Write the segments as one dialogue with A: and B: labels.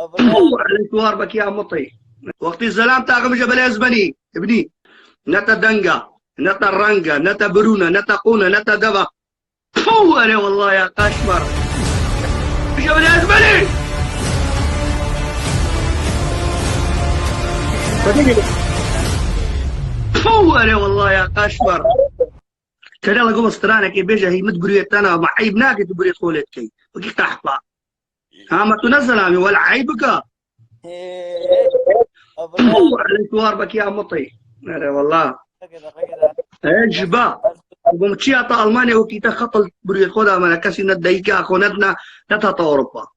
A: هو على تواربك يا مطي. وقت الزلام تاغم جبل ازبني ابني. نتا دنقا نتا رنقا نتا برونا نتا قونا نتا دبا. هو انا والله يا قشمر جبل ازبني. هو انا والله يا قشمر. كان الله قوم استرانا كي بيجا هي متقريت انا مع عيب ناقد تقريت خولت كي وكي تحطا ها ما تنزل عمي ولا عيبك. هو على تواربك يا مطي. انا والله اجبا قوم تشيطا المانيا وكي تخطل بريت خدا ما كاسي ندايكا خونتنا نتا اوروبا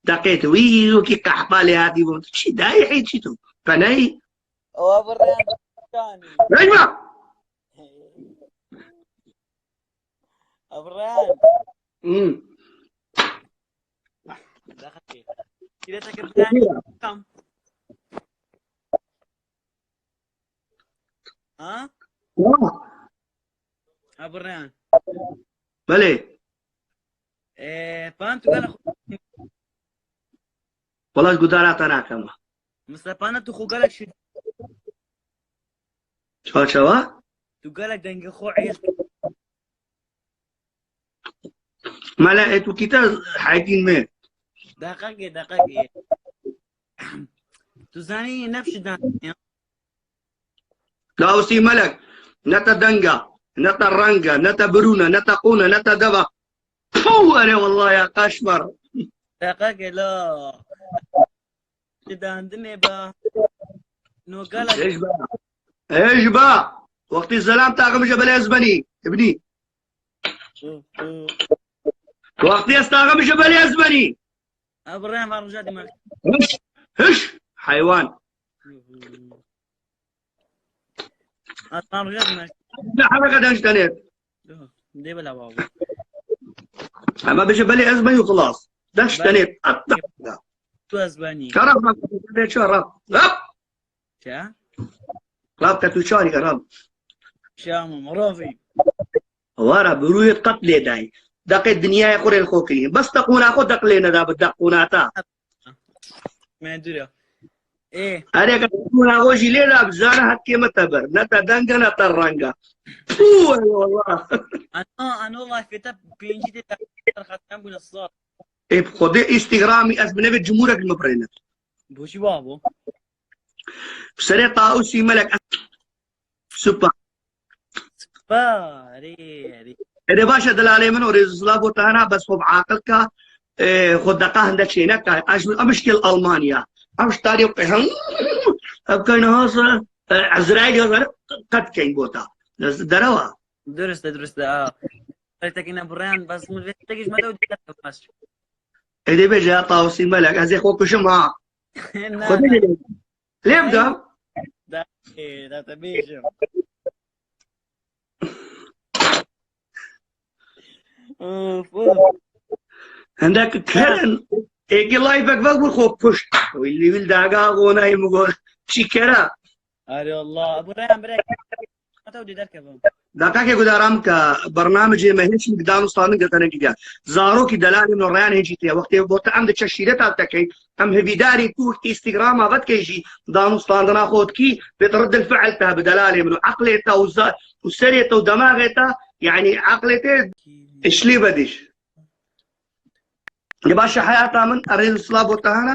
A: دقيت وي وكي قحطالي هادي شي داي حيت شيتو فناي ايوه
B: أبران دخلت كده تكبتان كم ها أبران
A: بلي
B: فانتو قال
A: والله قدرات انا كما
B: مصطفى تو خو قالك شي
A: شو
B: تو قالك دنگ خو عيل
A: ما لقيت وكيتا حاجين مين
B: دقيقة تزاني نفس دان
A: لا وسي ملك نتا دنقا نتا رنقا نتا برونا نتا قونا نتا دبا. هو انا والله يا قشمر
B: دقيقة لا كده عندنا با نو قالك
A: ايش بقى وقت الزلام تاغم جبل ازبني ابني. وقت يستاغم جبل ازبني
B: ابراهيم فرجاتي مالك
A: هش حيوان
B: فرجاتي مالك
A: لا حركة دنشتنيت
B: دي بلا بابا
A: اما بجبل ازبني وخلاص دنشتنيت
B: تو اسباني
A: كرب شو رب
B: شا
A: رب كتوشاري كرب
B: شام مرافي
A: ورا بروية قتلي داي دق الدنيا يقول الخوكي بس تقونا خود دقلينا دا بدقونا تا
B: ما ادري ايه
A: أنا كتقونا وجي لينا بزانا هكي متبر نتا دنقا نتا رنقا. والله
B: انا والله كتب بينجي ختم من الصوت
A: إيه خدي انستغرامي أسبنا في جمهورك المبرينة
B: بوشي بابو
A: بسريع طاوسي ملك سوبر
B: باري
A: إذا باشا دلالي منو ريزلا بوتانا بس خب عاقلك خد دقاه عندك شينك أمشكل ألمانيا أمش تاريخ أبكين هذا عزرائيل قد كين بوتا دروا
B: درست قلت إن بريان بس من تجيش ما تودي بس
A: إذا بيجي طاوسي ملك هذا خوك شمعة خدني ليه ده؟
B: ده تبيجم
A: عندك كرن ايجي لايفك بقول خوب بوش واللي بالداقا غونا يمقول شكرا
B: اري والله ابو ريان بريك ما تودي دركب
A: داقا كي قدارام كبرنامج ما هيش مقدام صانق قتنا كي زارو كي دلالي من الريان هيجي تيا وقت بوت عند تشيرت تاكي ام هبيداري تو انستغرام غد كيجي دانو صاندنا خود كي بترد الفعل تها بدلالي من عقلته وسريته ودماغته يعني عقلته ايش لي بديش لباشا حياتها من اريد الصلاب وتهانا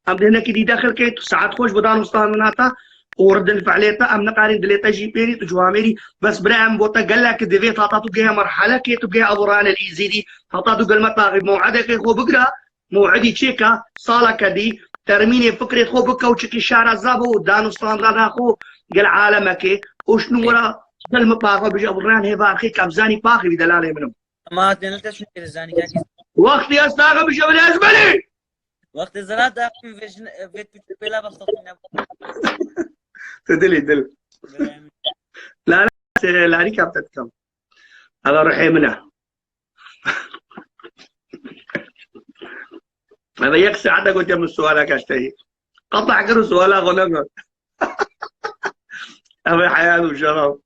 A: ام دهنا كي داخل كي ساعات خوش بدان مستاناتا ورد الفعليتا ام نقارن دليتا جي بيري تجواميري بس برام بوتا قال لك ديفي تعطاتو جهه مرحله كي تبقى ابوران الايزيدي تعطاتو قال مطاغي موعدك خو بقرا موعدي تشيكا صالك دي ترميني فكره خو بكا وتشكي شارع زابو دانو ستاندرا خو قال عالمك وشنو ورا قال مطاغي بيجي ابوران هي باخي كابزاني باخي بدلاله منهم
B: ما تنلت شنو الزاني كاكي
A: وقت يستاغ بجبل ازبلي
B: وقت الزلات ده في بلا بسطنا
A: تدلي لا لا ريكاب تتكم هذا روحي منها هذا يكسي عندك قلت من سؤالك اشتهي قطع كل سؤالك ونقل أبي حياة وشرف